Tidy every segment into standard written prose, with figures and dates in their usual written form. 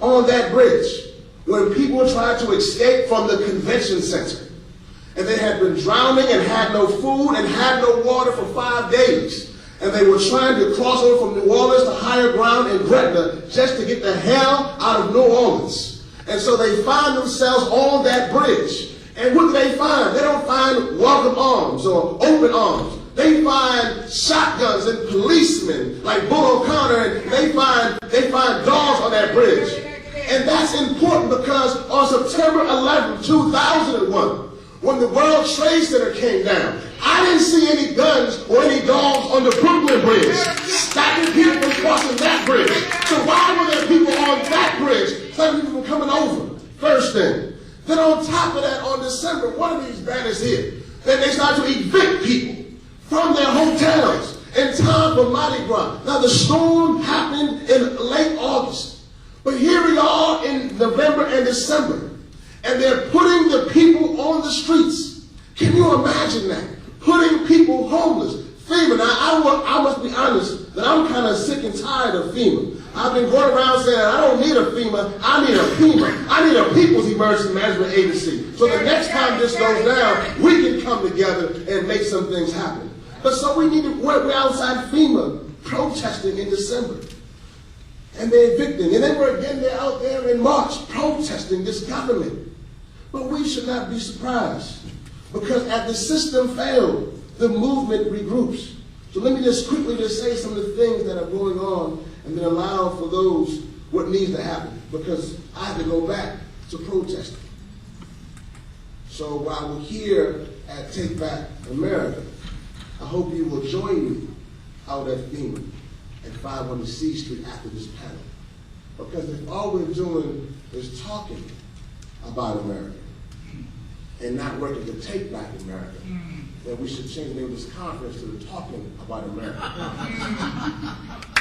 on that bridge when people tried to escape from the convention center. And they had been drowning and had no food and had no water for 5 days. And they were trying to cross over from New Orleans to higher ground in Gretna just to get the hell out of New Orleans. And so they find themselves on that bridge. And what do they find? They don't find welcome arms or open arms. They find shotguns and policemen like Bull O'Connor, and they find dogs on that bridge. And that's important because on September 11, 2001, when the World Trade Center came down, I didn't see any guns or any dogs on the Brooklyn Bridge stopping people from crossing that bridge. So why were there people on that bridge stopping people from coming over? First thing. Then on top of that, on December, one of these banners here, then they started to evict people from their hotels in time for Mardi Gras. Now the storm happened in late August, but here we are in November and December, and they're putting the people on the streets. Can you imagine that? Putting people homeless. FEMA. Now I must be honest that I'm kind of sick and tired of FEMA. I've been going around saying I don't need a FEMA, I need a PEMA. I need a People's Emergency Management Agency. So the next time this goes down, we can come together and make some things happen. But so we're outside FEMA protesting in December. And they're evicting. And then they're out there in March protesting this government. But we should not be surprised. Because as the system failed, the movement regroups. So let me just quickly say some of the things that are going on and then allow for those what needs to happen. Because I have to go back to protesting. So while we're here at Take Back America, I hope you will join me out at FEMA at 500 C Street after this panel. Because if all we're doing is talking about America and not working to take back America, then we should change the name of this conference to the Talking About America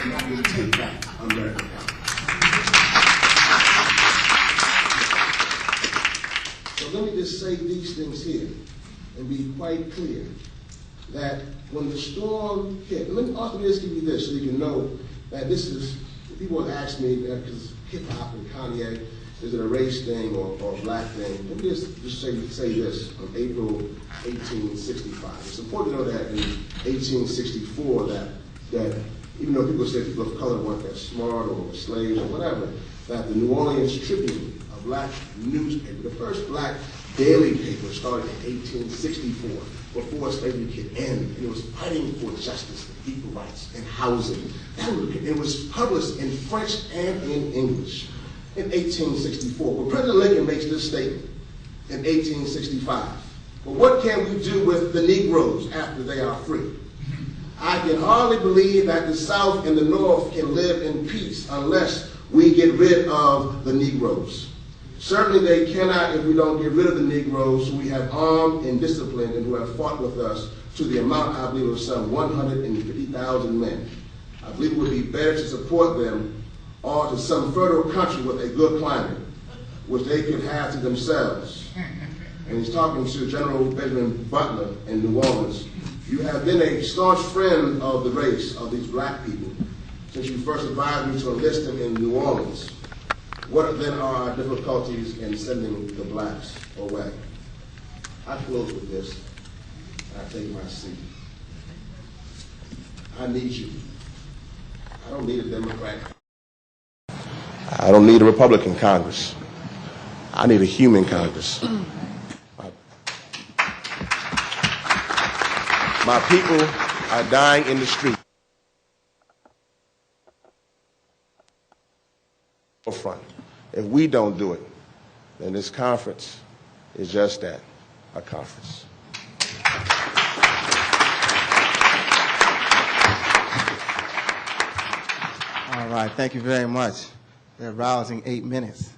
and not the Take Back America conference. So let me just say these things here and be quite clear that when the storm hit, let me also just give you this so you can know that this is, people have asked me, because hip-hop and Kanye, is it a race thing or a black thing? Let me just say this, on April 1865. It's important to know that in 1864 that even though people say people of color weren't that smart or slaves or whatever, that the New Orleans Tribune, a black newspaper, the first black daily paper started in 1864 before slavery could end, and it was fighting for justice and equal rights and housing. It was published in French and in English in 1864. But President Lincoln makes this statement in 1865. Well, what can we do with the Negroes after they are free? I can hardly believe that the South and the North can live in peace unless we get rid of the Negroes. Certainly they cannot if we don't get rid of the Negroes who we have armed and disciplined and who have fought with us to the amount, I believe, of some 150,000 men. I believe it would be better to support them or to some fertile country with a good climate, which they could have to themselves. And he's talking to General Benjamin Butler in New Orleans. You have been a staunch friend of the race of these black people since you first advised me to enlist them in New Orleans. What then are our difficulties in sending the blacks away? I close with this, and I take my seat. I need you. I don't need a Democrat. I don't need a Republican Congress. I need a human Congress. My people are dying in the street. Front. If we don't do it, then this conference is just that, a conference. All right, thank you very much. They're rousing 8 minutes.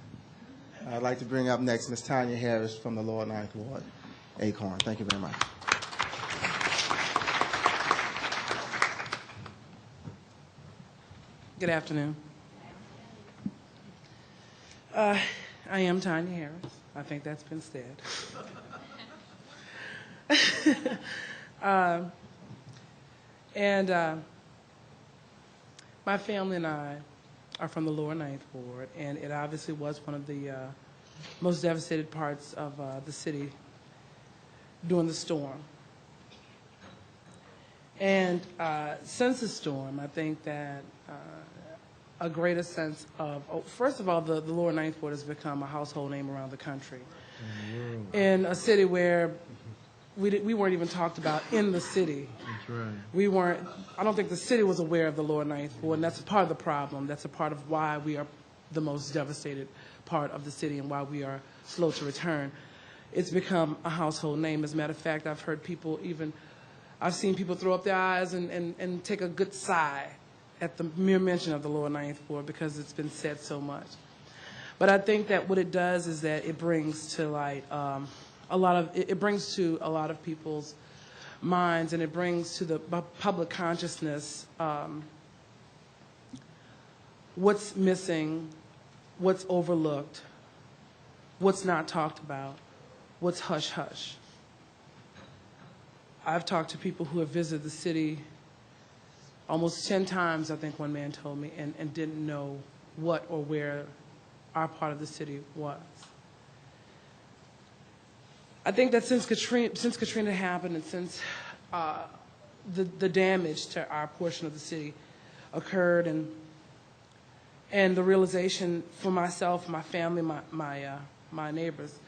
I'd like to bring up next Ms. Tanya Harris from the Lower Ninth Ward, ACORN. Thank you very much. Good afternoon. I am Tanya Harris. I think that's been said. My family and I are from the lower Ninth Ward, and it obviously was one of the most devastated parts of the city during the storm. And since the storm, I think that a greater sense of, first of all, the lower Ninth Ward has become a household name around the country. In a city where we weren't even talked about in the city. That's right. We weren't, I don't think the city was aware of the lower Ninth Ward, and that's a part of the problem. That's a part of why we are the most devastated part of the city and why we are slow to return. It's become a household name. As a matter of fact, I've heard people I've seen people throw up their eyes and take a good sigh at the mere mention of the lower Ninth Ward because it's been said so much. But I think that what it does is that it brings to light it brings to a lot of people's minds, and it brings to the public consciousness what's missing, what's overlooked, what's not talked about, what's hush-hush. I've talked to people who have visited the city almost 10 times, I think one man told me, and didn't know what or where our part of the city was. I think that since Katrina happened and since the damage to our portion of the city occurred, and the realization for myself, my family, my neighbors,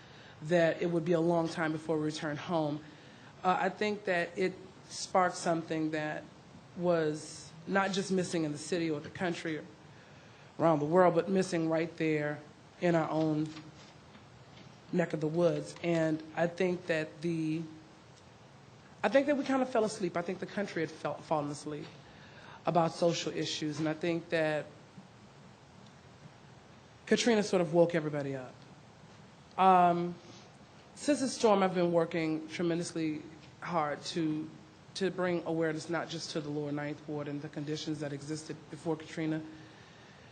that it would be a long time before we returned home, I think that it sparked something that was not just missing in the city or the country or around the world, but missing right there in our own neck of the woods. And I think that we kind of fell asleep. I think the country had fallen asleep about social issues, and I think that Katrina sort of woke everybody up. Since the storm, I've been working tremendously hard to bring awareness not just to the lower Ninth Ward and the conditions that existed before Katrina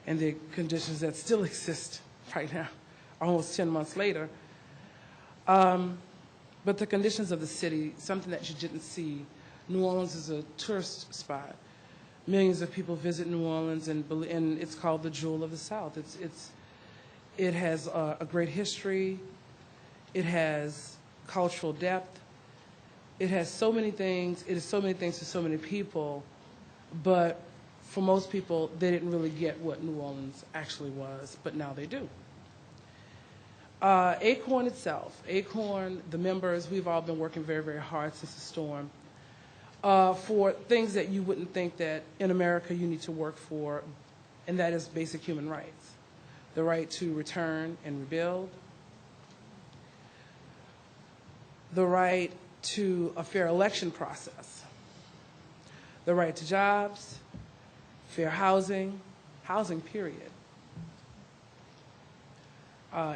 and the conditions that still exist right now, almost 10 months later, but the conditions of the city, something that you didn't see. New Orleans is a tourist spot. Millions of people visit New Orleans, and it's called the Jewel of the South. It has a great history. It has cultural depth. It has so many things. It is so many things to so many people, but for most people, they didn't really get what New Orleans actually was, but now they do. ACORN itself, the members, we've all been working very, very hard since the storm for things that you wouldn't think that in America you need to work for, and that is basic human rights. The right to return and rebuild, the right to a fair election process, the right to jobs, fair housing period.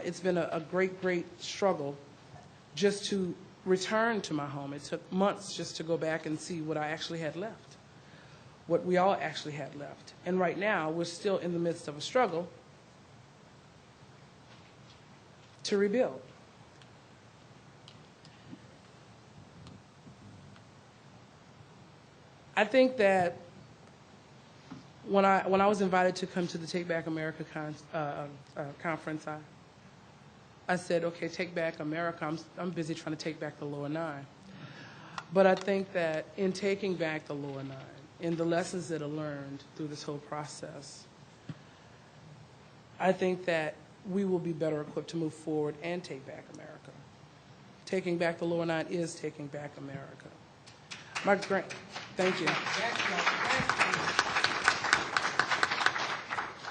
It's been a great, great struggle just to return to my home. It took months just to go back and see what I actually had left, what we all actually had left. And right now, we're still in the midst of a struggle to rebuild. I think that when I was invited to come to the Take Back America conference, I said, okay, take back America. I'm busy trying to take back the lower nine. But I think that in taking back the lower nine, in the lessons that are learned through this whole process, I think that we will be better equipped to move forward and take back America. Taking back the lower nine is taking back America. Thank you.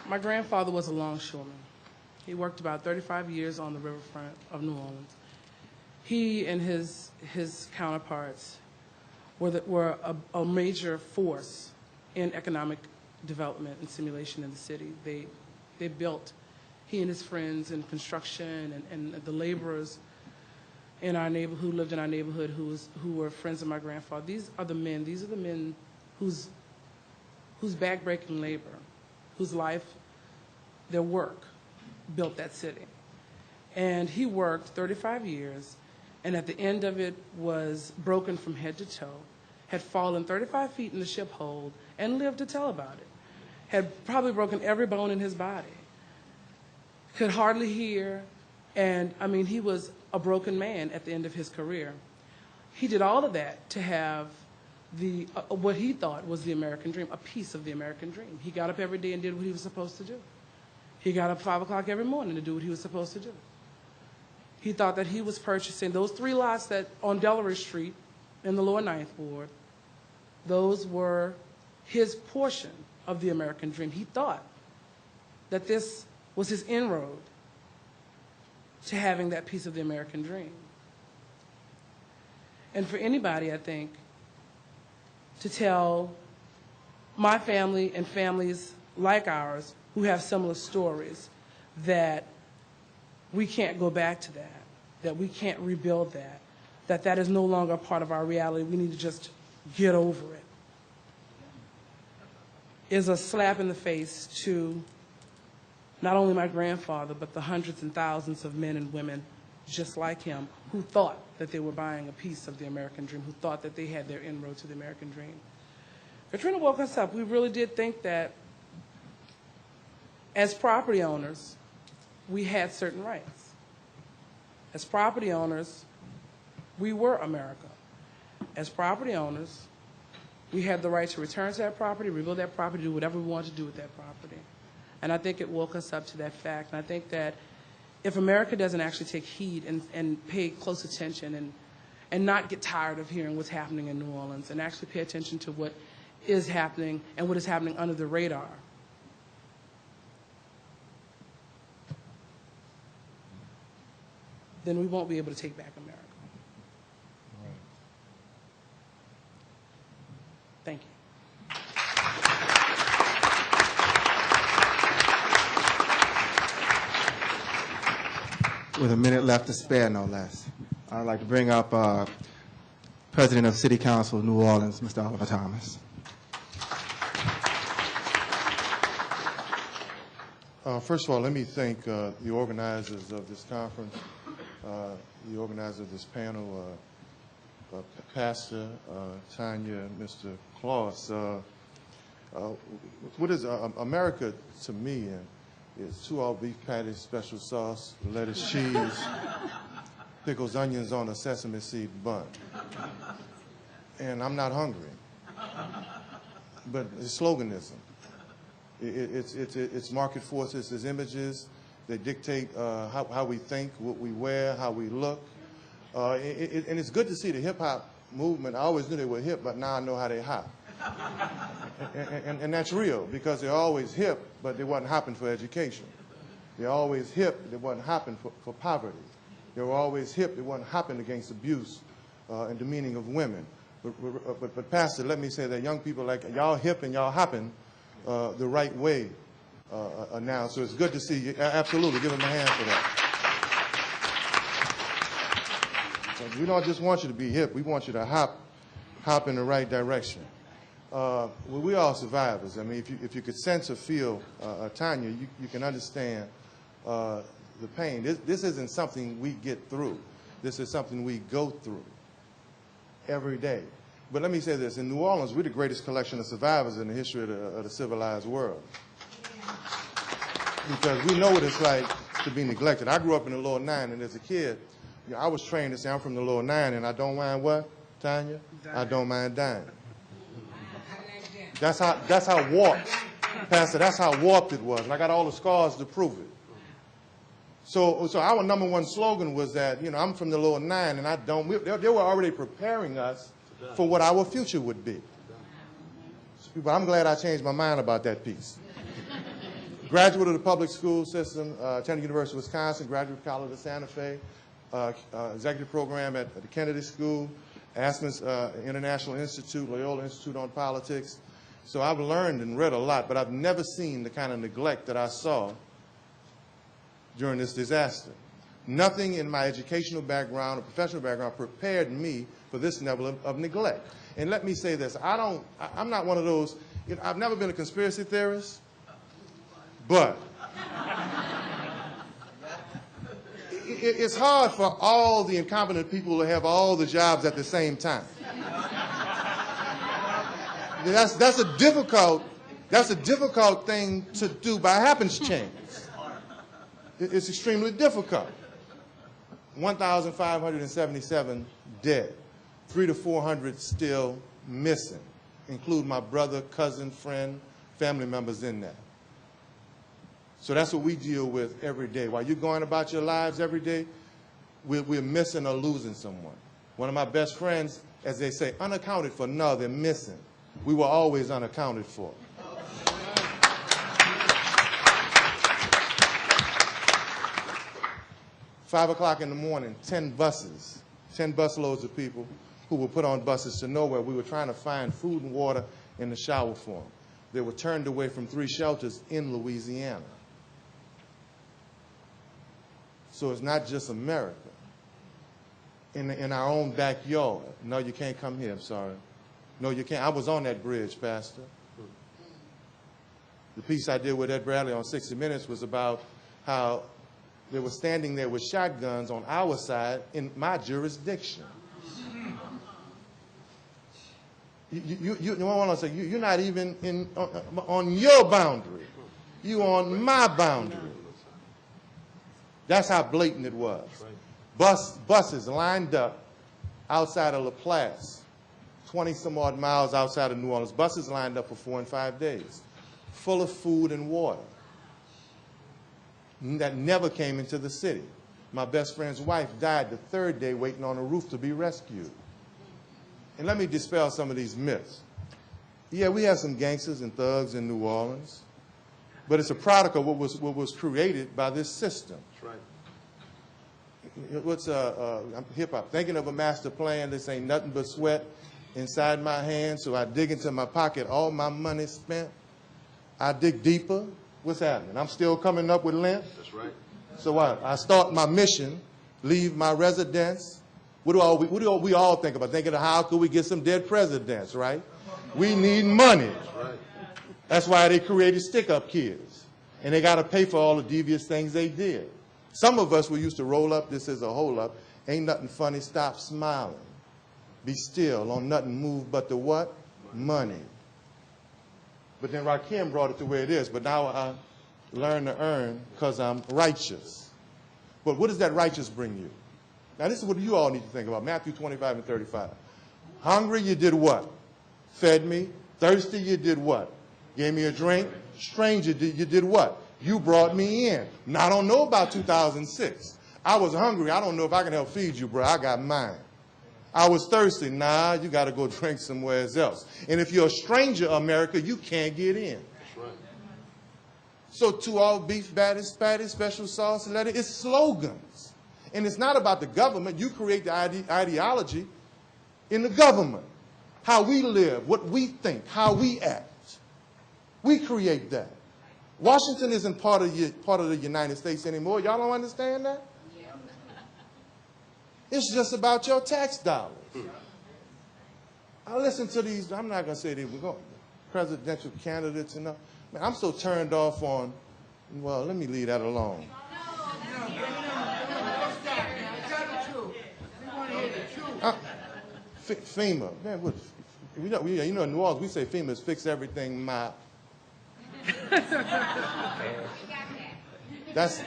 My grandfather was a longshoreman. He worked about 35 years on the riverfront of New Orleans. He and his counterparts were a major force in economic development and simulation in the city. They built, he and his friends, in construction, and the laborers in our neighborhood who lived in our neighborhood who were friends of my grandfather. These are the men whose backbreaking labor, whose life, their work built that city. And he worked 35 years, and at the end of it was broken from head to toe, had fallen 35 feet in the ship hold, and lived to tell about it. had probably broken every bone in his body, could hardly hear, and I mean, he was a broken man at the end of his career. He did all of that to have what he thought was the American dream, a piece of the American dream. He got up every day and did what he was supposed to do. He got up 5 o'clock every morning to do what he was supposed to do. He thought that he was purchasing those 3 lots that on Delaware Street in the lower Ninth Ward. Those were his portion of the American dream. He thought that this was his inroad to having that piece of the American dream. And for anybody, I think, to tell my family and families like ours who have similar stories that we can't go back to that we can't rebuild that is no longer a part of our reality, we need to just get over it, is a slap in the face to not only my grandfather, but the hundreds and thousands of men and women just like him who thought that they were buying a piece of the American dream, who thought that they had their inroad to the American dream. Katrina woke us up. We really did think that as property owners, we had certain rights. As property owners, we were America. As property owners, we had the right to return to that property, rebuild that property, do whatever we wanted to do with that property. And I think it woke us up to that fact. And I think that if America doesn't actually take heed and pay close attention and not get tired of hearing what's happening in New Orleans and actually pay attention to what is happening and what is happening under the radar, then we won't be able to take back America. Thank you. With a minute left to spare, no less, I'd like to bring up President of City Council of New Orleans, Mr. Oliver Thomas. First of all, let me thank the organizers of this conference, the organizer of this panel, Pastor Tanya, Mr. Claus. What is America to me? It's 2 all beef patties, special sauce, lettuce, cheese, pickles, onions on a sesame seed bun. And I'm not hungry. But it's sloganism. It's market forces, it's images. They dictate how we think, what we wear, how we look. And it's good to see the hip-hop movement. I always knew they were hip, but now I know how they hop. And that's real, because they're always hip, but they wasn't hopping for education. They're always hip, they wasn't hopping for poverty. They were always hip, they wasn't hopping against abuse and demeaning of women. But Pastor, let me say that young people like y'all hip and y'all hopping the right way now. So it's good to see you. Absolutely, give them a hand for that. We don't just want you to be hip, we want you to hop in the right direction. Well, we're all survivors. I mean, if you could sense or feel Tanya, you can understand the pain. This isn't something we get through. This is something we go through every day. But let me say this. In New Orleans, we're the greatest collection of survivors in the history of the civilized world. Because we know what it's like to be neglected. I grew up in the lower 9, and as a kid, I was trained to say I'm from the lower 9, and I don't mind what, Tanya? I don't mind dying. That's how warped, Pastor, that's how warped it was. And I got all the scars to prove it. So our #1 slogan was that, I'm from the lower 9 and I don't, they were already preparing us for what our future would be. But I'm glad I changed my mind about that piece. Graduate of the public school system, attended University of Wisconsin, graduate college of Santa Fe, executive program at the Kennedy School, Aspen's International Institute, Loyola Institute on Politics. So I've learned and read a lot, but I've never seen the kind of neglect that I saw during this disaster. Nothing in my educational background or professional background prepared me for this level of neglect. And let me say this, I'm not one of those, I've never been a conspiracy theorist, but it's hard for all the incompetent people to have all the jobs at the same time. That's a difficult That's a difficult thing to do by happenstance. It's extremely difficult. 1,577 dead, 300 to 400 still missing, include my brother, cousin, friend, family members in that. So that's what we deal with every day. While you're going about your lives every day, we're missing or losing someone. One of my best friends, as they say, unaccounted for. No, they're missing. We were always unaccounted for. Five o'clock in the morning, 10 buses, 10 busloads of people who were put on buses to nowhere. We were trying to find food and water in the shower for them. They were turned away from 3 shelters in Louisiana. So it's not just America. In our own backyard. No, you can't come here, I'm sorry. No, you can't. I was on that bridge, Pastor. The piece I did with Ed Bradley on 60 Minutes was about how they were standing there with shotguns on our side in my jurisdiction. You're not even on your boundary. You're on my boundary. That's how blatant it was. Buses lined up outside of LaPlace, 20-some-odd miles outside of New Orleans. Buses lined up for 4 and 5 days, full of food and water that never came into the city. My best friend's wife died the 3rd day waiting on a roof to be rescued. And let me dispel some of these myths. Yeah, we have some gangsters and thugs in New Orleans, but it's a product of what was created by this system. That's right. What's hip-hop? Thinking of a master plan, this ain't nothing but sweat inside my hands, so I dig into my pocket, all my money spent. I dig deeper. What's happening? I'm still coming up with lint. That's right. So what? I start my mission, leave my residence. What do we all think about? Thinking of how could we get some dead presidents, right? We need money. That's right. That's why they created stick-up kids. And they got to pay for all the devious things they did. Some of us, we used to roll up, this is a hole up, ain't nothing funny, stop smiling. Be still, on nothing move but the what? Money. But then Rakim brought it the way it is, but now I learn to earn because I'm righteous. But what does that righteous bring you? Now this is what you all need to think about, Matthew 25 and 35. Hungry, you did what? Fed me. Thirsty, you did what? Gave me a drink. Stranger, you did what? You brought me in. Now, I don't know about 2006. I was hungry. I don't know if I can help feed you, bro. I got mine. I was thirsty. Nah, you got to go drink somewhere else. And if you're a stranger, America, you can't get in. That's right. So to all beef, patties, special sauce, and lettuce, it's slogans. And it's not about the government. You create the ideology in the government. How we live, what we think, how we act. We create that. Washington isn't part of the United States anymore. Y'all don't understand that? Yeah. It's just about your tax dollars. I listen to these, I'm not going to say they were going, presidential candidates and all. Man, I'm so turned off on, well, let me leave that alone. FEMA, man, what? You know, in New Orleans, we say FEMA is fix everything, my. That's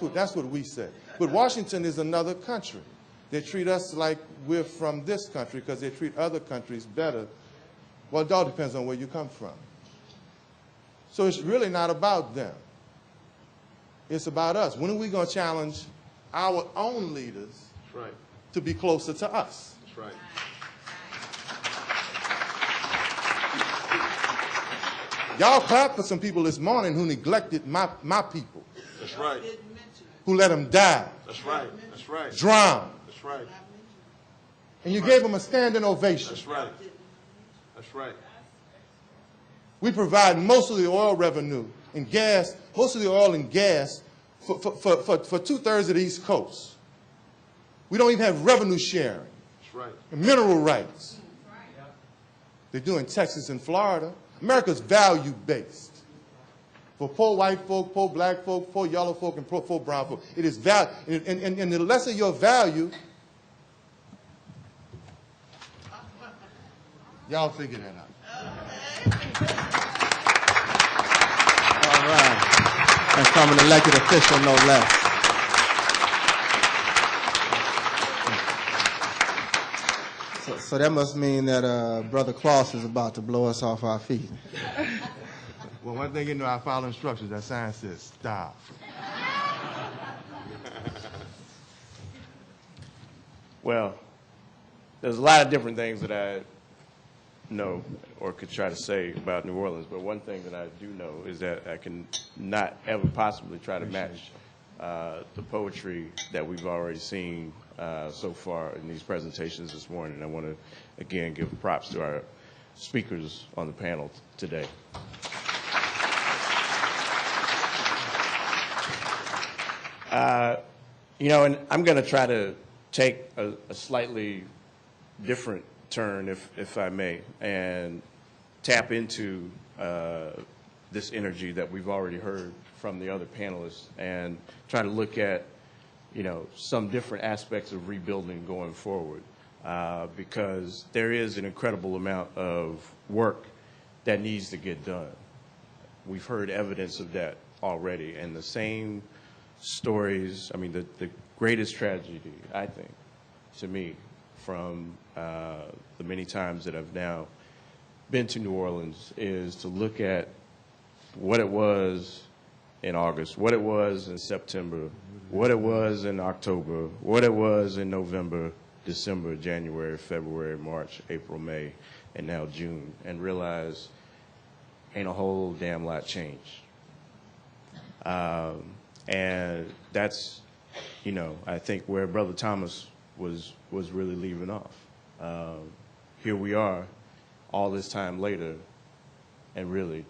what we say. But Washington is another country. They treat us like we're from this country because they treat other countries better. Well, it all depends on where you come from. So it's really not about them. It's about us. When are we going to challenge our own leaders to be closer to us? That's right. Y'all clapped for some people this morning who neglected my people. That's right. Who let them die. That's right. That's right. Drown. That's right. And you gave them a standing ovation. That's right. That's right. We provide most of the oil revenue and gas, most of the oil and gas for 2/3 of the East Coast. We don't even have revenue sharing. That's right. And mineral rights. They do in Texas and Florida. America's value-based. For poor white folk, poor black folk, poor yellow folk, and poor brown folk. It is value. And the lesser your value, y'all figure that out. from an elected official, no less. So that must mean that Brother Claus is about to blow us off our feet. Well, one thing you know, I follow instructions. That sign says stop. Well, there's a lot of different things that I know or could try to say about New Orleans, but one thing that I do know is that I can not ever possibly try to match the poetry that we've already seen so far in these presentations this morning. I want to, again, give props to our speakers on the panel today. You know, and I'm going to try to take a slightly different turn, if I may, and tap into this energy that we've already heard from the other panelists and try to look at, you know, some different aspects of rebuilding going forward, because there is an incredible amount of work that needs to get done. We've heard evidence of that already, and the same stories, I mean, the greatest tragedy, I think, to me, from the many times that I've now been to New Orleans, is to look at what it was in August, what it was in September, what it was in October, what it was in November, December, January, February, March, April, May, and now June, and realize ain't a whole damn lot changed. And that's, you know, I think where Brother Thomas was really leaving off. Here we are, all this time later, and really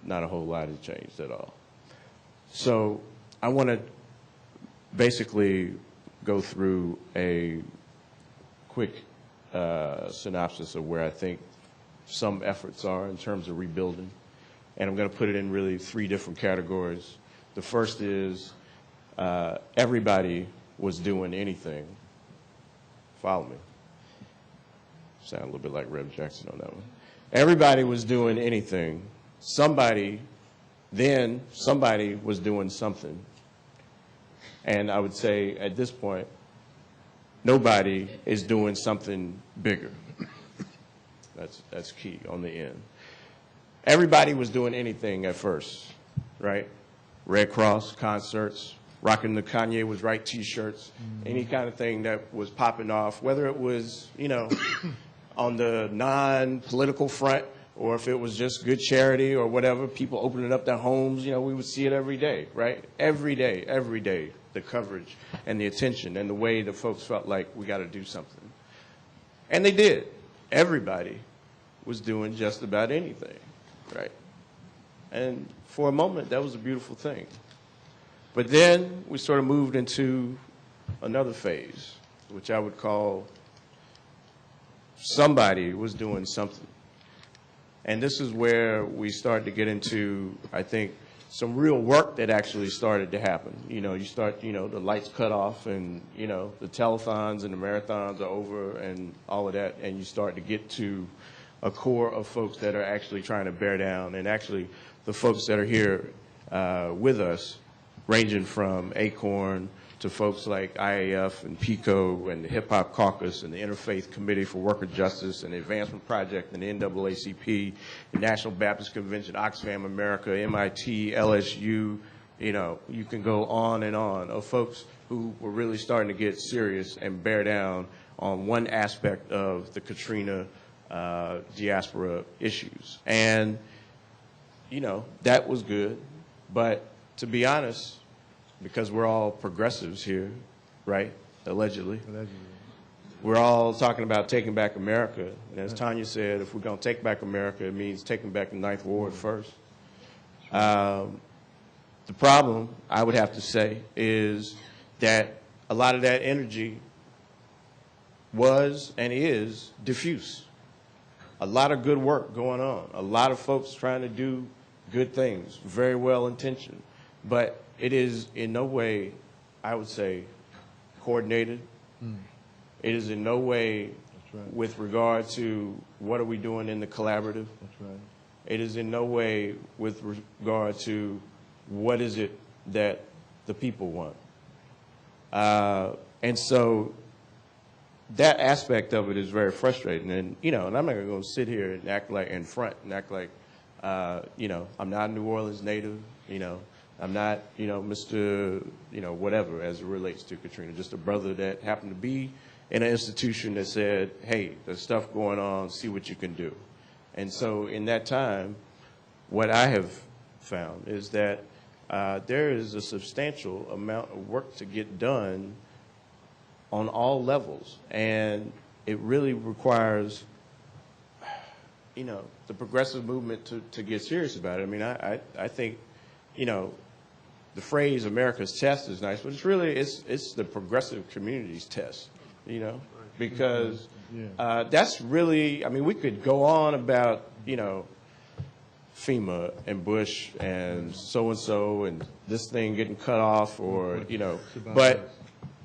not a whole lot has changed at all. So I want to basically go through a quick synopsis of where I think some efforts are in terms of rebuilding. And I'm going to put it in really 3 different categories. The first is everybody was doing anything. Follow me. Sound a little bit like Rev Jackson on that one. Everybody was doing anything. Somebody was doing something. And I would say at this point, nobody is doing something bigger. That's key on the end. Everybody was doing anything at first, right? Red Cross, concerts, rocking the Kanye Was Right T-shirts, any kind of thing that was popping off, whether it was, you know, on the non-political front, or if it was just good charity or whatever, people opening up their homes, you know, we would see it every day, right? Every day, the coverage and the attention and the way the folks felt like we got to do something. And they did. Everybody was doing just about anything, right? And for a moment, that was a beautiful thing. But then we sort of moved into another phase, which I would call somebody was doing something. And this is where we started to get into, I think, some real work that actually started to happen. You know, you start, you know, the lights cut off and, you know, the telethons and the marathons are over and all of that, and you start to get to a core of folks that are actually trying to bear down. And actually, the folks that are here with us, ranging from ACORN to folks like IAF and PICO and the Hip Hop Caucus and the Interfaith Committee for Worker Justice and the Advancement Project and the NAACP, the National Baptist Convention, Oxfam America, MIT, LSU, you know, you can go on and on, of folks who were really starting to get serious and bear down on one aspect of the Katrina diaspora issues. And, you know, that was good. But to be honest, because we're all progressives here, right? Allegedly. We're all talking about taking back America. And as Tanya said, if we're going to take back America, it means taking back the Ninth Ward first. The problem, I would have to say, is that a lot of that energy was and is diffuse. A lot of good work going on. A lot of folks trying to do good things, very well intentioned. But it is in no way, I would say, coordinated. It is in no way with regard to what are we doing in the collaborative. It is in no way with regard to what is it that the people want. And so that aspect of it is very frustrating. And, you know, and I'm not going to sit here and act like in front and act like, you know, I'm not a New Orleans native, you know, I'm not, you know, Mr., you know, whatever as it relates to Katrina, just a brother that happened to be in an institution that said, hey, there's stuff going on, see what you can do. And so in that time, what I have found is that there is a substantial amount of work to get done on all levels, and it really requires, you know, the progressive movement to get serious about it. I mean, I think, you know, the phrase America's test is nice, but it's really, it's the progressive community's test, you know, because that's really, I mean, we could go on about, you know, FEMA and Bush and so and this thing getting cut off, or, you know, but,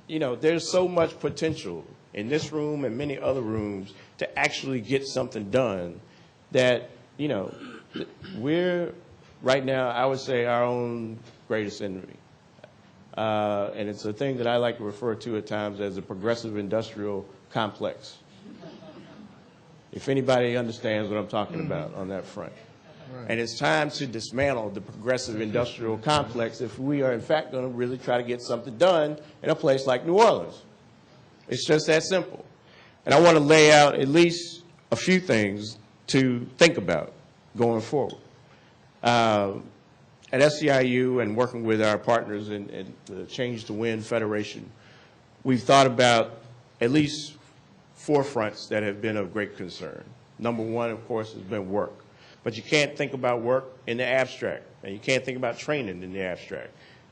you know, there's so much potential in this room and many other rooms to actually get something done that, you know, we're right now, I would say, our own greatest enemy. And it's a thing that I like to refer to at times as a progressive industrial complex. If anybody understands what I'm talking about on that front. Right. And it's time to dismantle the progressive industrial complex if we are, in fact, going to really try to get something done in a place like New Orleans. It's just that simple. And I want to lay out at least a few things to think about going forward. At SEIU and working with our partners in the Change to Win Federation, we've thought about at least 4 fronts that have been of great concern. Number one, of course, has been work. But you can't think about work in the abstract, and you can't think about training in the abstract.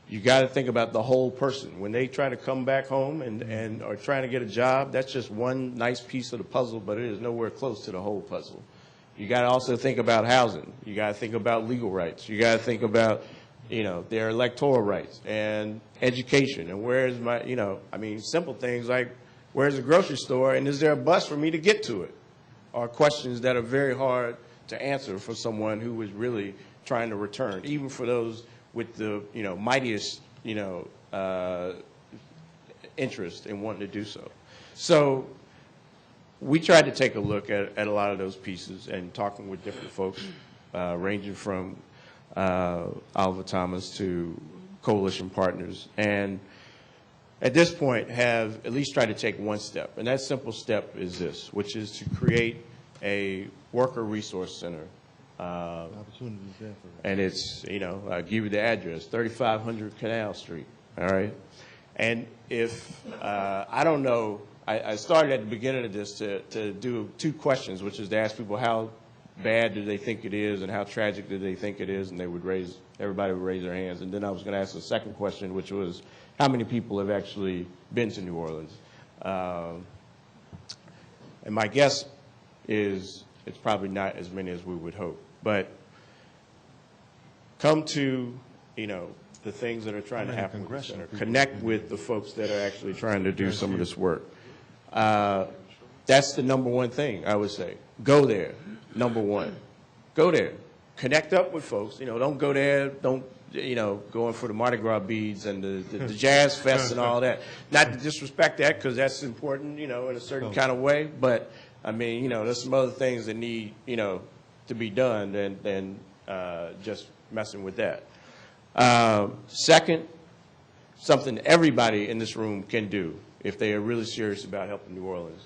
You got to think about the whole person. When they try to come back home and are trying to get a job, that's just one nice piece of the puzzle, but it is nowhere close to the whole puzzle. You got to also think about housing. You got to think about legal rights. You got to think about, you know, their electoral rights and education. And where's my, you know, I mean, simple things like where's the grocery store and is there a bus for me to get to it? Are questions that are very hard to answer for someone who is really trying to return, even for those with the, you know, mightiest, you know, interest in wanting to do so. So we tried to take a look at a lot of those pieces and talking with different folks, ranging from Oliver Thomas to coalition partners. And at this point have at least tried to take one step. And that simple step is this, which is to create a worker resource center. Opportunities there for that. And it's, you know, I'll give you the address, 3500 Canal Street, all right? And if, I don't know, I started at the beginning of this to do 2 questions, which is to ask people how bad do they think it is and how tragic do they think it is, and they would everybody would raise their hands. And then I was going to ask the second question, which was how many people have actually been to New Orleans? And my guess is it's probably not as many as we would hope. But come to, you know, the things that are trying to happen with the center. Connect with the folks that are actually trying to do some of this work. That's the number one thing, I would say. Go there, number one. Go there. Connect up with folks. You know, don't go there, don't, you know, going for the Mardi Gras beads and the jazz fest and all that. Not to disrespect that, because that's important, you know, in a certain kind of way. But, I mean, you know, there's some other things that need, you know, to be done than just messing with that. Second, something everybody in this room can do if they are really serious about helping New Orleans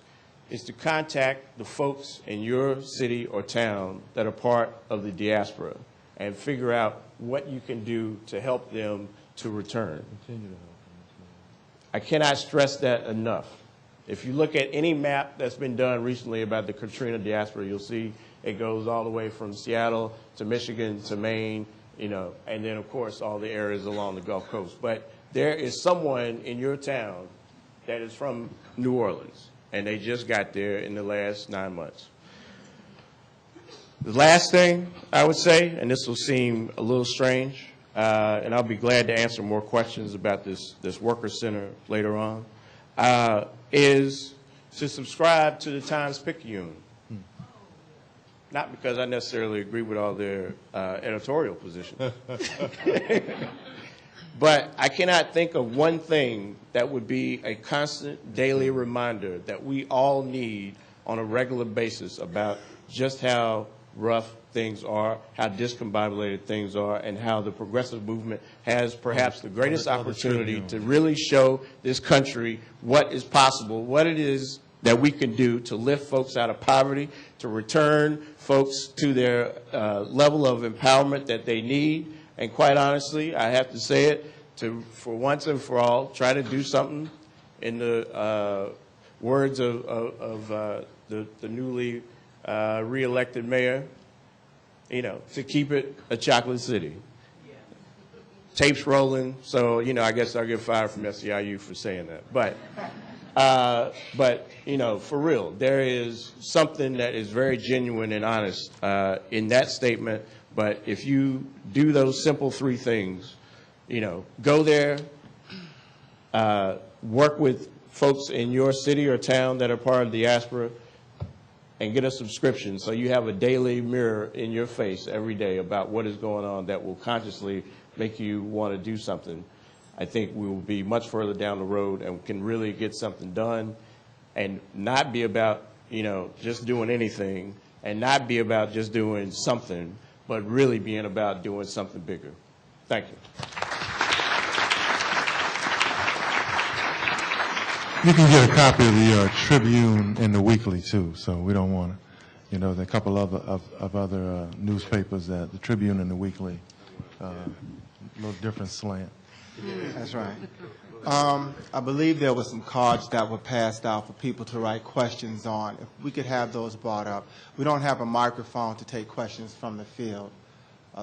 is to contact the folks in your city or town that are part of the diaspora and figure out what you can do to help them to return. Continue to help them. I cannot stress that enough. If you look at any map that's been done recently about the Katrina diaspora, you'll see it goes all the way from Seattle to Michigan to Maine, you know, and then, of course, all the areas along the Gulf Coast. But there is someone in your town that is from New Orleans, and they just got there in the last 9 months. The last thing I would say, and this will seem a little strange, and I'll be glad to answer more questions about this worker center later on, is to subscribe to the Times-Picayune. Not because I necessarily agree with all their editorial positions. But I cannot think of one thing that would be a constant daily reminder that we all need on a regular basis about just how rough things are, how discombobulated things are, and how the progressive movement has perhaps the greatest opportunity to really show this country what is possible, what it is that we can do to lift folks out of poverty, to return folks to their level of empowerment that they need. And quite honestly, I have to say it, to, for once and for all, try to do something in the words of the newly re-elected mayor, you know, to keep it a chocolate city. Tape's rolling, so, you know, I guess I'll get fired from SEIU for saying that. But, you know, for real, there is something that is very genuine and honest in that statement. But if you do those simple three things, you know, go there, work with folks in your city or town that are part of the diaspora, and get a subscription so you have a daily mirror in your face every day about what is going on that will consciously make you want to do something. I think we will be much further down the road and can really get something done and not be about, you know, just doing anything and not be about just doing something, but really being about doing something bigger. Thank you. You can get a copy of the Tribune and the Weekly, too, so we don't want to, you know, there are a couple of other newspapers, that the Tribune and the Weekly, a little different slant. That's right. I believe there were some cards that were passed out for people to write questions on. If we could have those brought up. We don't have a microphone to take questions from the field.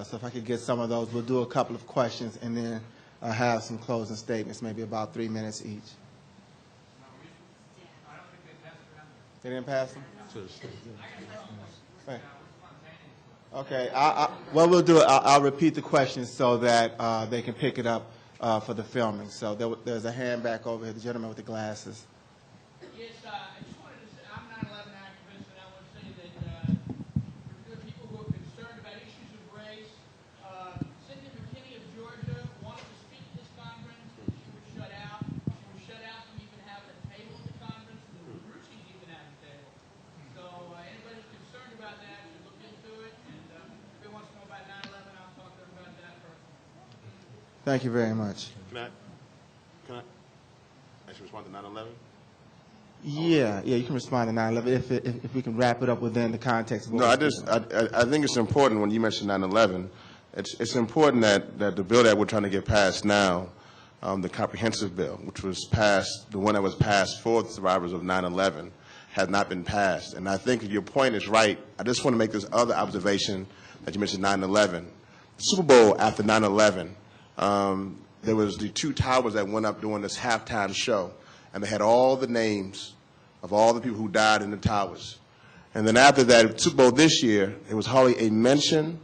So if I could get some of those, we'll do a couple of questions and then have some closing statements, maybe about 3 minutes each. They didn't pass them? Okay. What we'll do, I'll repeat the questions so that they can pick it up for the filming. So there's a hand back over here, the gentleman with the glasses. Yes, I just wanted to say, I'm a 9/11 activist, and I want to say that for the people who are concerned about issues of race, Cynthia McKinney of Georgia wanted to speak to this conference, and she was shut out. She was shut out from even having a table at the conference, and the Brucey's even had a table. So anybody who's concerned about that should look into it, and if they want to know about 9/11, I'll talk to them about that personally. Thank you very much. Can I actually respond to 9/11? Yeah, you can respond to 9/11 if we can wrap it up within the context of what I think it's important when you mentioned 9/11, it's important that the bill that we're trying to get passed now, the comprehensive bill, which was passed, the one that was passed for the survivors of 9/11, has not been passed. And I think your point is right. I just want to make this other observation that you mentioned 9/11. The Super Bowl after 9/11, there was the two towers that went up during this halftime show, and they had all the names of all the people who died in the towers. And then after that, Super Bowl this year, there was hardly a mention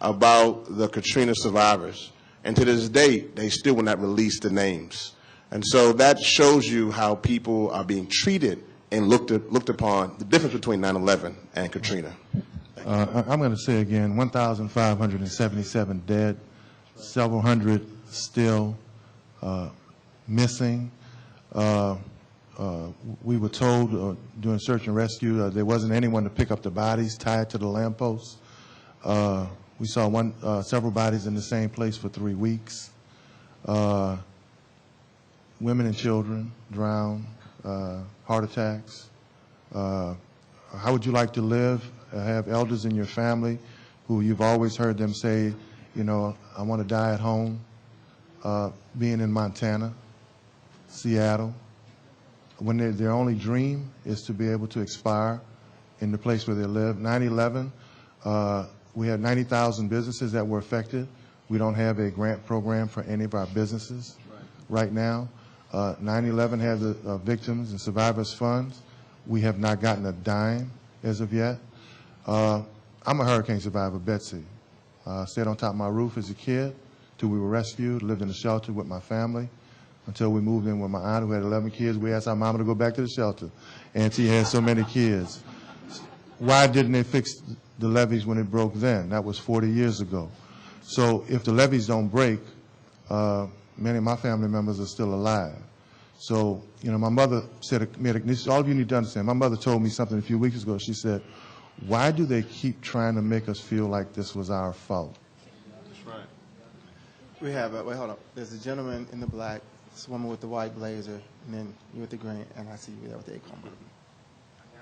about the Katrina survivors. And to this date, they still will not release the names. And so that shows you how people are being treated and looked upon, the difference between 9/11 and Katrina. I'm going to say again, 1,577 dead, several hundred still missing. We were told during search and rescue there wasn't anyone to pick up the bodies tied to the lampposts. We saw several bodies in the same place for 3 weeks. Women and children drowned, heart attacks. How would you like to live? Have elders in your family who you've always heard them say, you know, I want to die at home. Being in Montana, Seattle, when their only dream is to be able to expire in the place where they live. 9/11, we had 90,000 businesses that were affected. We don't have a grant program for any of our businesses right now. 9/11 had the victims and survivors funds. We have not gotten a dime as of yet. I'm a hurricane survivor, Betsy. Stayed on top of my roof as a kid till we were rescued, lived in a shelter with my family until we moved in with my aunt who had 11 kids. We asked our mama to go back to the shelter. Auntie had so many kids. Why didn't they fix the levees when it broke then. That was 40 years ago. So if the levees don't break, many of my family members are still alive. So, you know, my mother said, all of you need to understand, my mother told me something a few weeks ago. She said, why do they keep trying to make us feel like this was our fault? That's right. We have, wait, hold on. There's a gentleman in the black, this woman with the white blazer, and then you with the green, and I see you there with the ACORN. I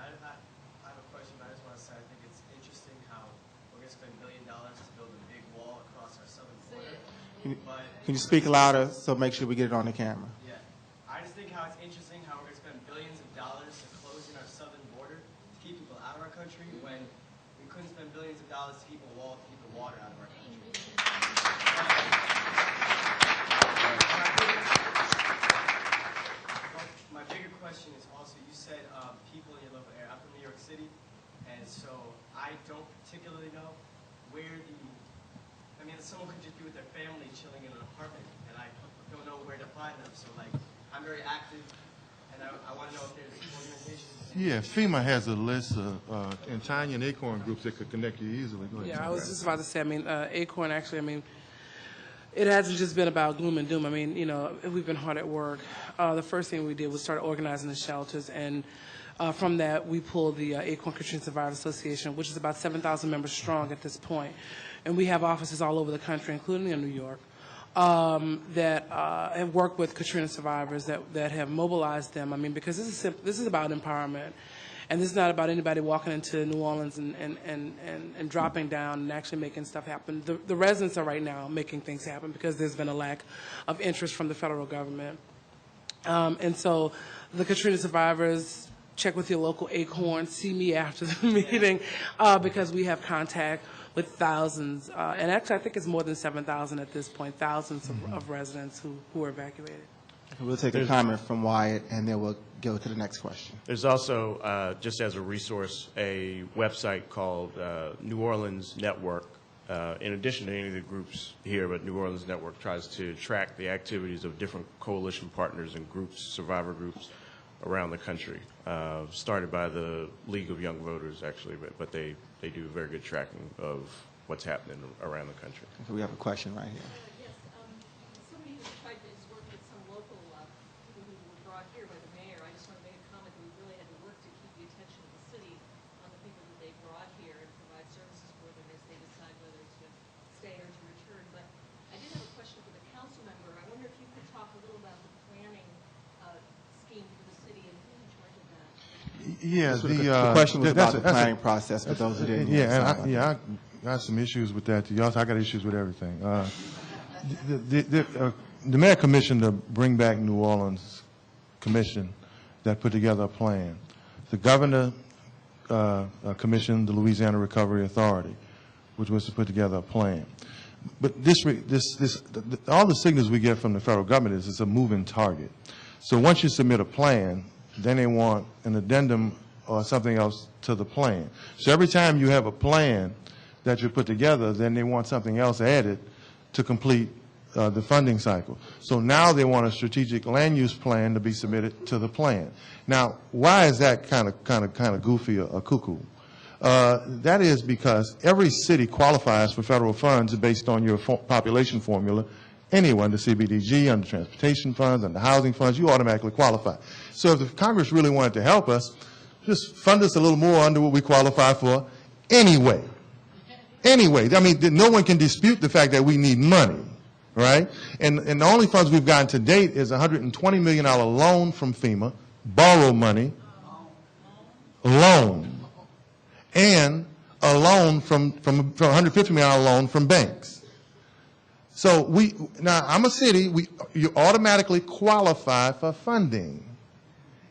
have a question, but I just want to say I think it's interesting how we're going to spend $1 billion to build a big wall across our southern border. Can you speak louder so make sure we get it on the camera? Yeah. I just think how it's interesting how we're going to spend billions of dollars to closing our southern border to keep people out of our country when we couldn't spend billions of dollars to keep a wall to keep the water out of our country. My bigger question is also, you said people in your local area. I'm from New York City, and so I don't particularly know where someone could just be with their family chilling in an apartment, and I don't know where to find them. So, like, I'm very active, and I want to know if there's organizations. Yeah, FEMA has a list of, and Tanya and ACORN groups that could connect you easily. Go ahead. Yeah, I was just about to say, ACORN actually, it hasn't just been about gloom and doom. We've been hard at work. The first thing we did was start organizing the shelters, and from that, we pulled the ACORN Katrina Survivors Association, which is about 7,000 members strong at this point. And we have offices all over the country, including in New York, that have worked with Katrina survivors, that have mobilized them. Because this is about empowerment. And this is not about anybody walking into New Orleans and dropping down and actually making stuff happen. The residents are right now making things happen because there's been a lack of interest from the federal government. And so the Katrina survivors, check with your local ACORN, see me after the meeting, because we have contact with thousands, and actually I think it's more than 7,000 at this point, thousands of residents who are evacuated. We'll take a comment from Wyatt, and then we'll go to the next question. There's also, just as a resource, a website called New Orleans Network. In addition to any of the groups here, but New Orleans Network tries to track the activities of different coalition partners and groups, survivor groups, around the country. Started by the League of Young Voters, actually, but they do very good tracking of what's happening around the country. So we have a question right here. Yes, somebody who tried to work with some local people who were brought here by the mayor. I just want to make a comment that we really had to work to keep the attention of the city on the people that they brought here and provide services for them as they decide whether to stay or to return. But I did have a question for the council member. I wonder if you could talk a little about the planning scheme for the city and who's in charge of that. Yeah, The question was about the planning process for those who didn't hear. I got some issues with that. I got issues with everything. The mayor commissioned the Bring Back New Orleans commission that put together a plan. The governor commissioned the Louisiana Recovery Authority, which was to put together a plan. But all the signals we get from the federal government is it's a moving target. So once you submit a plan, then they want an addendum or something else to the plan. So every time you have a plan that you put together, then they want something else added to complete the funding cycle. So now they want a strategic land use plan to be submitted to the plan. Now, why is that kind of goofy or cuckoo? That is because every city qualifies for federal funds based on your population formula. Anyway, under CBDG, under transportation funds, under housing funds, you automatically qualify. So if the Congress really wanted to help us, just fund us a little more under what we qualify for anyway. Anyway, no one can dispute the fact that we need money, right? And the only funds we've gotten to date is a $120 million loan from FEMA, borrow money, loan, and a loan from $150 million loan from banks. So now I'm a city, you automatically qualify for funding.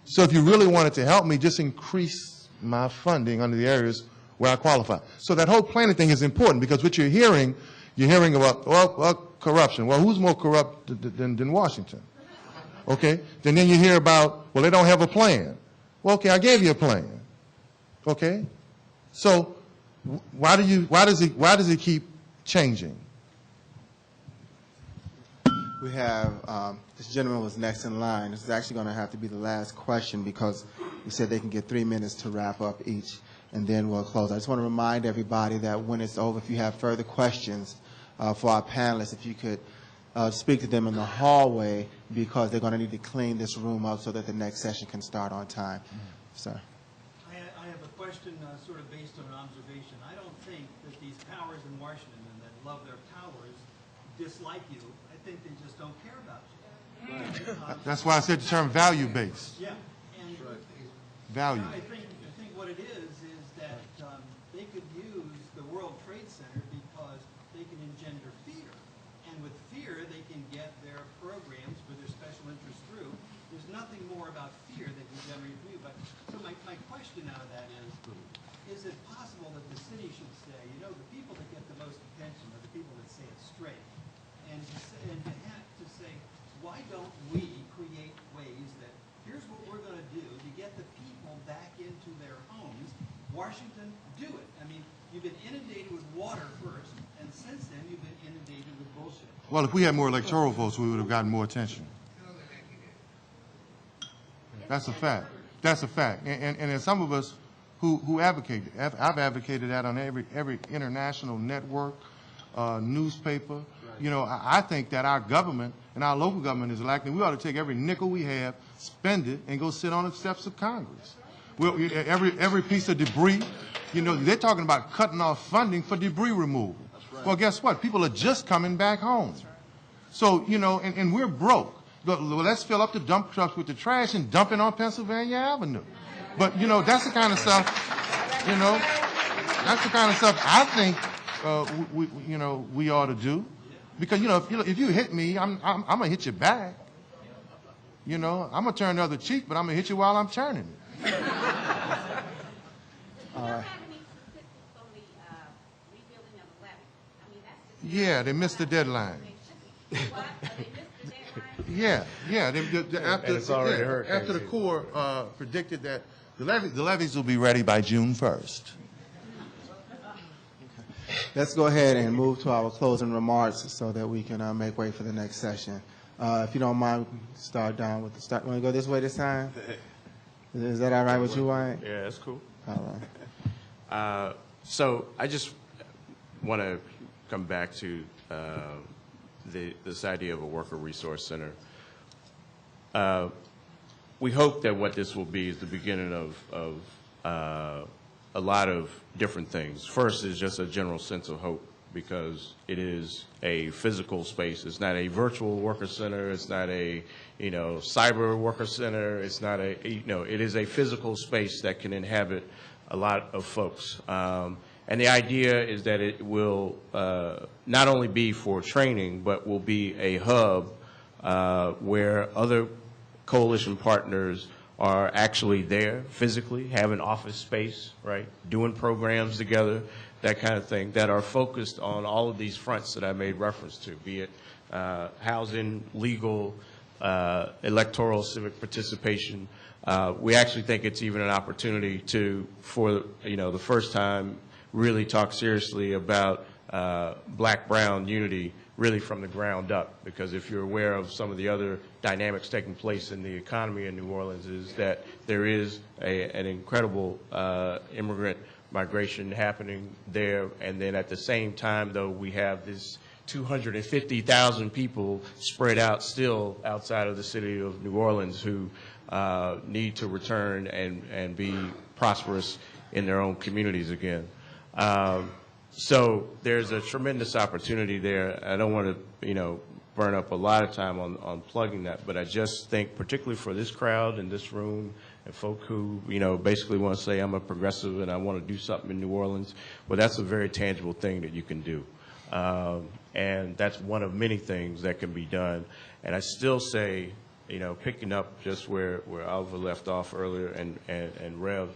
So if you really wanted to help me, just increase my funding under the areas where I qualify. So that whole planning thing is important because what you're hearing about, corruption. Well, who's more corrupt than Washington? Okay, then you hear about, they don't have a plan. Well, okay, I gave you a plan. Okay, so why does it keep changing? We have, this gentleman was next in line. This is actually going to have to be the last question because we said they can get 3 minutes to wrap up each. and then we'll close. I just want to remind everybody that when it's over, if you have further questions for our panelists, if you could speak to them in the hallway, because they're going to need to clean this room up so that the next session can start on time. Sir. I have a question sort of based on an observation. I don't think that these powers in Washington that love their powers dislike you. I think they just don't care about you. That's why I said the term value-based. Yeah. And Value. I think what it is that they could use the World Trade Center because they can engender fear. And with fear, they can get their programs with their special interest through. There's nothing more about fear that can generate view. But so my question out of that is it possible that the city should say, you know, the people that get the most attention are the people that say it straight, and to say, why don't we create ways that here's what we're going to do to get the people back into their homes? Washington, do it. I mean, you've been inundated with water first, and since then you've been inundated with bullshit. Well, if we had more electoral votes, we would have gotten more attention. That's a fact. That's a fact. And there's some of us who advocate. I've advocated that on every international network, newspaper. You know, I think that our government and our local government is lacking. We ought to take every nickel we have, spend it, and go sit on the steps of Congress. Well, every piece of debris, you know, they're talking about cutting off funding for debris removal. Well, guess what? People are just coming back home. So, you know, and we're broke. Well, let's fill up the dump trucks with the trash and dump it on Pennsylvania Avenue. But, you know, that's the kind of stuff, you know, that's the kind of stuff I think, we ought to do. Because, you know, if you hit me, I'm going to hit you back. You know, I'm going to turn the other cheek, but I'm going to hit you while I'm turning it. All right. Yeah, they missed the deadline. Yeah. After the Corps predicted that the levees will be ready by June 1st. Let's go ahead and move to our closing remarks so that we can make way for the next session. If you don't mind, we can start down with the start. Want to go this way this time? Is that all right with you, Wyatt? Yeah, that's cool. All right. So I just want to come back to this idea of a worker resource center. We hope that what this will be is the beginning of a lot of different things. First is just a general sense of hope, because it is a physical space. It's not a virtual worker center. It's not a, cyber worker center. It's not a, it is a physical space that can inhabit a lot of folks. And the idea is that it will not only be for training, but will be a hub where other coalition partners are actually there physically, having office space, right, doing programs together, that kind of thing, that are focused on all of these fronts that I made reference to, be it housing, legal, electoral, civic participation. We actually think it's even an opportunity to, for the first time, really talk seriously about black-brown unity really from the ground up, because if you're aware of some of the other dynamics taking place in the economy in New Orleans, is that there is an incredible immigrant migration happening there, and then at the same time, though, we have this 250,000 people spread out still outside of the city of New Orleans who need to return and be prosperous in their own communities again. So there's a tremendous opportunity there. I don't want to, burn up a lot of time on plugging that, but I just think, particularly for this crowd in this room and folk who, basically want to say I'm a progressive and I want to do something in New Orleans, well, that's a very tangible thing that you can do. And that's one of many things that can be done. And I still say, picking up just where Alva left off earlier and Rev,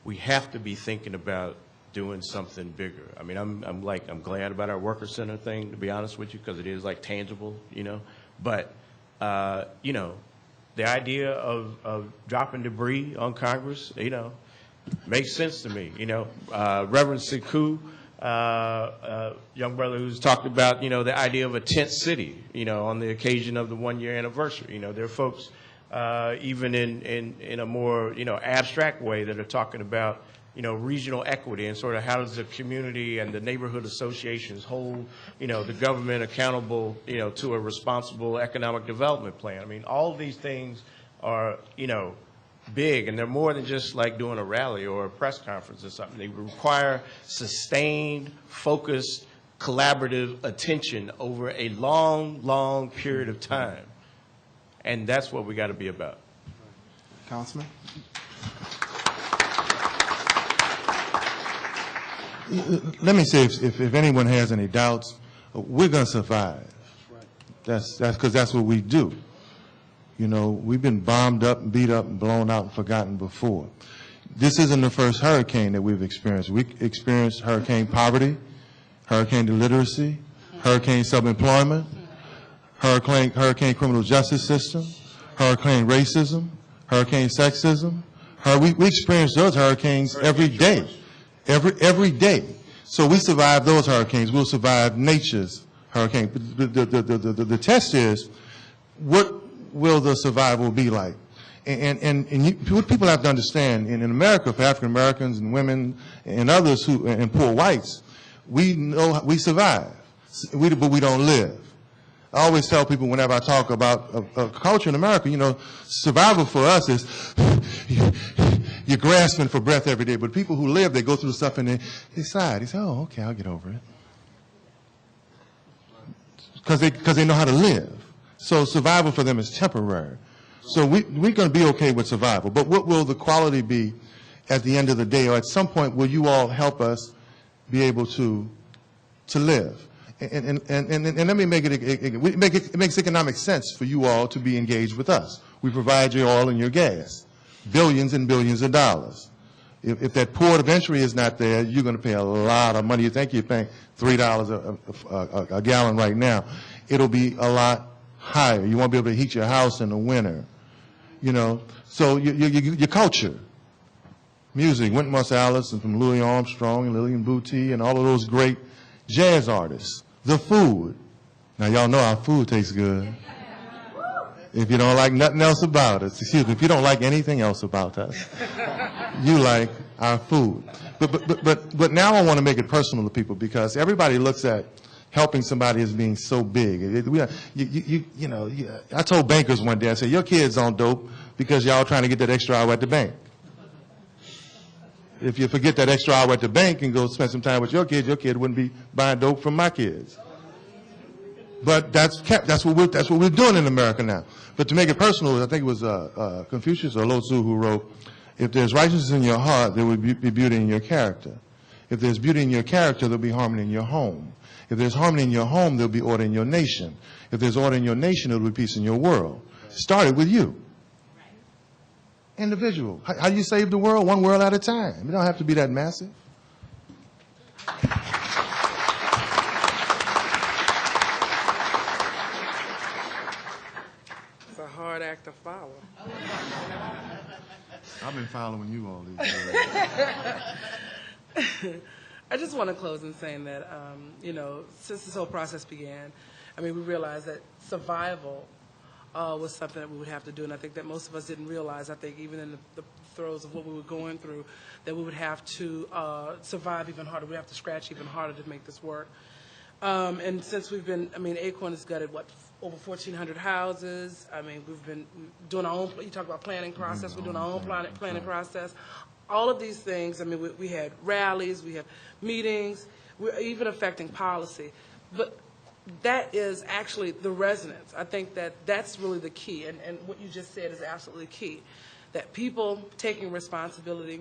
we have to be thinking about doing something bigger. I mean, I'm glad about our worker center thing, to be honest with you, because it is tangible, But the idea of dropping debris on Congress, makes sense to me. Reverend Sekou, young brother who's talked about, the idea of a tent city, on the occasion of the 1-year anniversary. There are folks even in a more, abstract way that are talking about, regional equity and sort of how does the community and the neighborhood associations hold, the government accountable, to a responsible economic development plan. I mean, all of these things are, big, and they're more than just like doing a rally or a press conference or something. They require sustained, focused, collaborative attention over a long, long period of time. And that's what we got to be about. Councilman? Let me say, if anyone has any doubts, we're going to survive. That's because that's what we do. We've been bombed up and beat up and blown out and forgotten before. This isn't the first hurricane that we've experienced. We experienced hurricane poverty, hurricane illiteracy, hurricane subemployment, hurricane criminal justice system, hurricane racism, hurricane sexism. We experience those hurricanes every day. Every day. So we survive those hurricanes. We'll survive nature's hurricane. But the test is, what will the survival be like? What people have to understand, in America, for African Americans and women and others and poor whites, we know we survive, but we don't live. I always tell people whenever I talk about culture in America, survival for us is you're grasping for breath every day. But people who live, they go through stuff and they sigh. They say, oh, okay, I'll get over it. Because they know how to live. So survival for them is temporary. So we're going to be okay with survival. But what will the quality be at the end of the day? Or at some point, will you all help us be able to live? And let me make it makes economic sense for you all to be engaged with us. We provide your oil and your gas, billions and billions of dollars. If that port of entry is not there, you're going to pay a lot of money. You think you're paying $3 a gallon right now. It'll be a lot higher. You won't be able to heat your house in the winter. So your culture, music, Wynton Marsalis and from Louis Armstrong and Lillian Bootey and all of those great jazz artists. The food. Now, y'all know our food tastes good. If you don't like nothing else about us, excuse me, if you don't like anything else about us, you like our food. But now I want to make it personal to people, because everybody looks at helping somebody as being so big. I told bankers one day, I said, your kid's on dope because y'all trying to get that extra hour at the bank. If you forget that extra hour at the bank and go spend some time with your kid wouldn't be buying dope from my kids. But that's what we're doing in America now. But to make it personal, I think it was Confucius or Lao Tzu who wrote, if there's righteousness in your heart, there will be beauty in your character. If there's beauty in your character, there'll be harmony in your home. If there's harmony in your home, there'll be order in your nation. If there's order in your nation, there'll be peace in your world. Started with you. Individual. How do you save the world? One world at a time. It don't have to be that massive. It's a hard act to follow. I've been following you all these years. I just want to close in saying that, since this whole process began, we realized that survival was something that we would have to do, and I think that most of us didn't realize, I think even in the throes of what we were going through, that we would have to survive even harder. We have to scratch even harder to make this work. And since we've been, ACORN has gutted, over 1,400 houses. We've been doing our own, you talk about planning process, we're doing our own planning process. All of these things, we had rallies, we have meetings, we're even affecting policy. But that is actually the resonance. I think that that's really the key, and what you just said is absolutely key, that people taking responsibility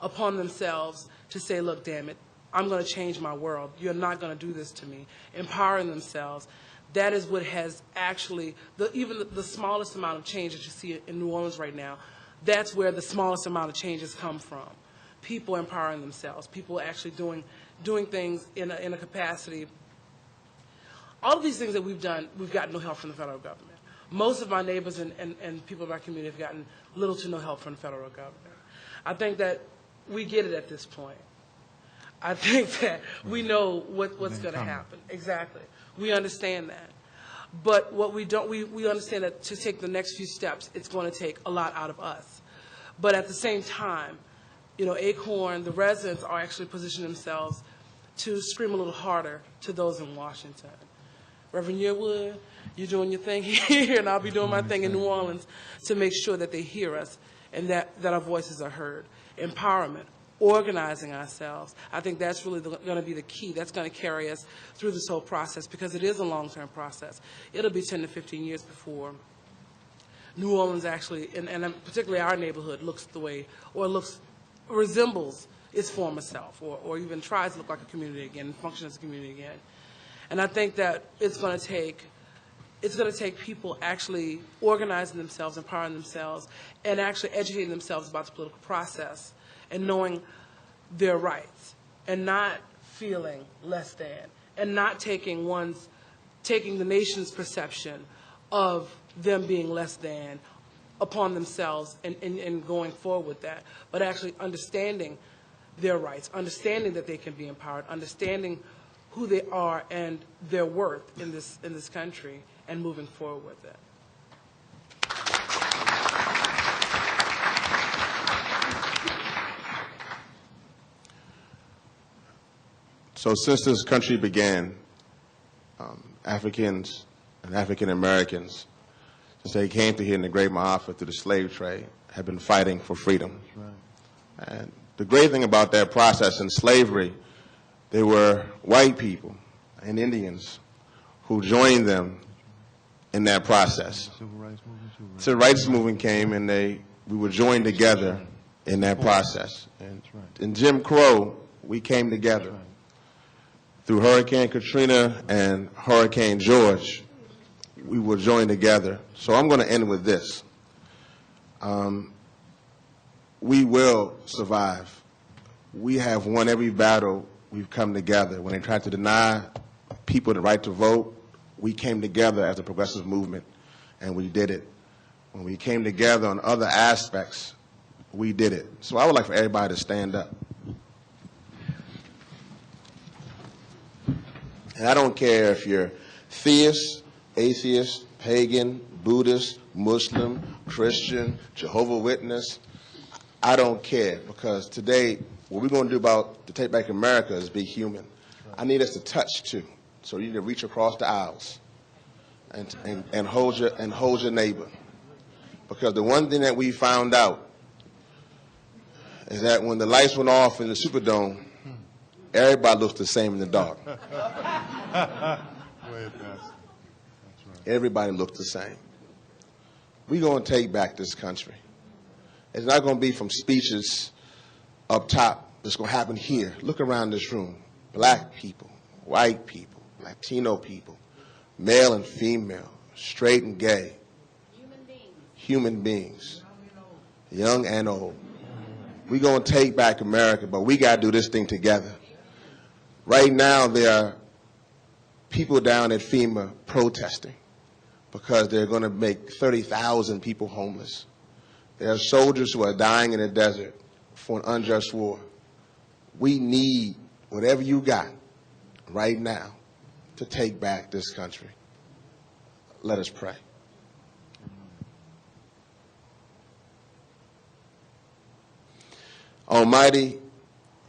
upon themselves to say, look, damn it, I'm going to change my world. You're not going to do this to me. Empowering themselves. That is what has actually, even the smallest amount of change that you see in New Orleans right now, that's where the smallest amount of changes come from. People empowering themselves, people actually doing things in a capacity. All of these things that we've done, we've gotten no help from the federal government. Most of my neighbors and people in our community have gotten little to no help from the federal government. I think that we get it at this point. I think that we know what's going to happen. Exactly. We understand that. But what we don't, we understand that to take the next few steps, it's going to take a lot out of us. But at the same time, ACORN, the residents are actually positioning themselves to scream a little harder to those in Washington. Reverend Yearwood, you're doing your thing here, and I'll be doing my thing in New Orleans to make sure that they hear us and that our voices are heard. Empowerment, organizing ourselves. I think that's really going to be the key. That's going to carry us through this whole process, because it is a long-term process. It'll be 10 to 15 years before New Orleans actually, and particularly our neighborhood, looks the way, or resembles its former self, or even tries to look like a community again, and function as a community again. And I think that it's going to take people actually organizing themselves, empowering themselves, and actually educating themselves about the political process and knowing their rights, and not feeling less than, and not taking the nation's perception of them being less than upon themselves and going forward with that, but actually understanding their rights, understanding that they can be empowered, understanding who they are and their worth in this country, and moving forward with it. So since this country began, Africans and African Americans, since they came to here in the Great Ma'afa through the slave trade, have been fighting for freedom. And the great thing about that process in slavery, they were white people and Indians who joined them in that process. The Civil Rights Movement came, and we were joined together in that process. And in Jim Crow, we came together. Through Hurricane Katrina and Hurricane George, we were joined together. So I'm going to end with this. We will survive. We have won every battle. We've come together. When they tried to deny people the right to vote, we came together as a progressive movement, and we did it. When we came together on other aspects, we did it. So I would like for everybody to stand up. And I don't care if you're theist, atheist, pagan, Buddhist, Muslim, Christian, Jehovah's Witness. I don't care, because today what we're going to do about the Take Back America is be human. I need us to touch too. So you need to reach across the aisles and hold your neighbor. Because the one thing that we found out is that when the lights went off in the Superdome, everybody looks the same in the dark. Everybody looks the same. We're going to take back this country. It's not going to be from speeches up top. It's going to happen here. Look around this room. Black people, white people, Latino people, male and female, straight and gay, human beings, young and old. We're going to take back America, but we got to do this thing together. Right now, there are people down at FEMA protesting because they're going to make 30,000 people homeless. There are soldiers who are dying in the desert for an unjust war. We need whatever you got right now to take back this country. Let us pray. Almighty,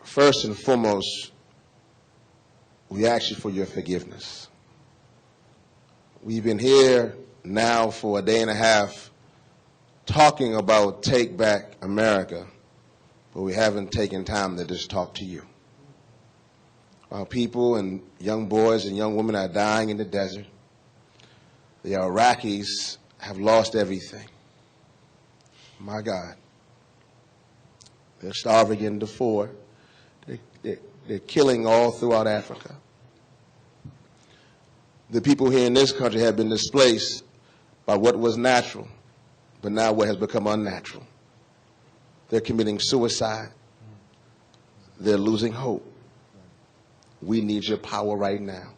first and foremost, we ask you for your forgiveness. We've been here now for a day and a half talking about Take Back America, but we haven't taken time to just talk to you. Our people and young boys and young women are dying in the desert. The Iraqis have lost everything. My God. They're starving in Darfur. They're killing all throughout Africa. The people here in this country have been displaced by what was natural, but now what has become unnatural. They're committing suicide. They're losing hope. We need your power right now.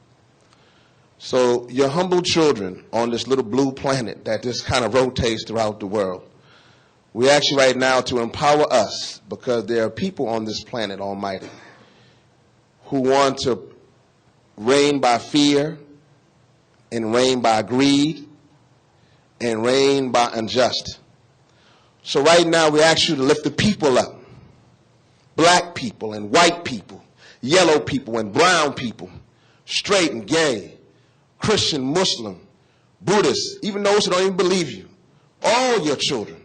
So your humble children on this little blue planet that just kind of rotates throughout the world, we ask you right now to empower us, because there are people on this planet, Almighty, who want to reign by fear and reign by greed and reign by unjust. So right now we ask you to lift the people up black people and white people, yellow people and brown people, straight and gay, Christian, Muslim, Buddhist, even those who don't even believe you, all your children.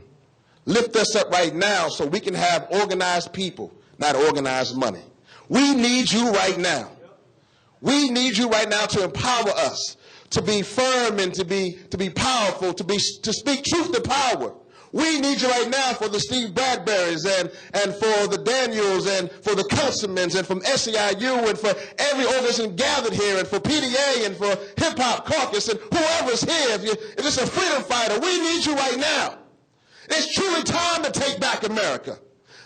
Lift us up right now so we can have organized people, not organized money. We need you right now. We need you right now to empower us, to be firm and to be powerful, to speak truth to power. We need you right now for the Steve Bradburys and for the Daniels and for the councilmen and from SEIU and for every organization gathered here and for PDA and for Hip Hop Caucus and whoever's here. If it's a freedom fighter, we need you right now. It's truly time to take back America.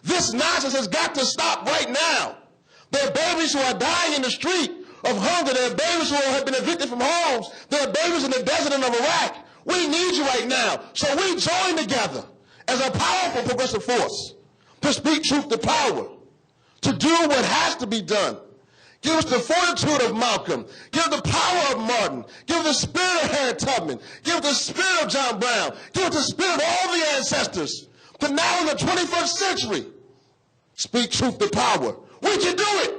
This nonsense has got to stop right now. There are babies who are dying in the street of hunger. There are babies who have been evicted from homes. There are babies in the desert of Iraq. We need you right now. So we join together as a powerful progressive force to speak truth to power, to do what has to be done. Give us the fortitude of Malcolm. Give the power of Martin. Give the spirit of Harriet Tubman. Give the spirit of John Brown. Give the spirit of all the ancestors. But now in the 21st century, speak truth to power. We can do it.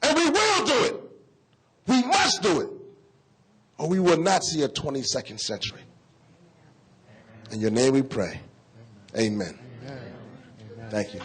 And we will do it. We must do it. Or we will not see a 22nd century. In your name we pray. Amen. Thank you.